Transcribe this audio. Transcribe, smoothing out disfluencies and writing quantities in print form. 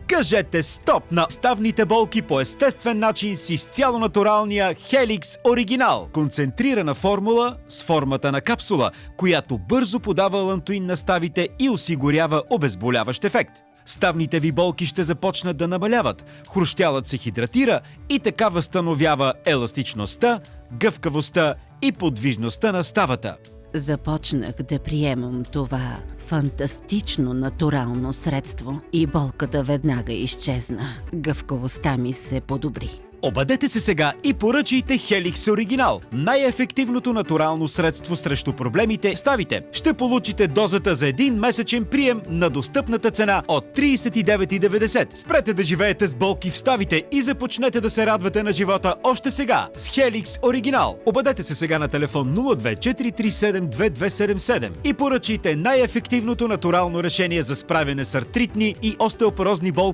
Кажете стоп на ставните болки по естествен начин с изцяло натуралния Helix Оригинал. Концентрирана формула с формата на капсула, която бързо подава алантоин на ставите и осигурява обезболяващ ефект. Ставните ви болки ще започнат да намаляват, хрущялът се хидратира и така възстановява еластичността, гъвкавостта и подвижността на ставата. Започнах да приемам това фантастично натурално средство и болката веднага изчезна. Гъвкавостта ми се подобри. Обадете се сега и поръчайте Helix Оригинал, най-ефективното натурално средство срещу проблемите в ставите. Ще получите дозата за един месечен прием на достъпната цена от 39,90. Спрете да живеете с болки в ставите и започнете да се радвате на живота още сега с Helix Оригинал. Обадете се сега на телефон 02-437-2277 и поръчайте най-ефективното натурално решение за справяне с артритни и остеопорозни болки.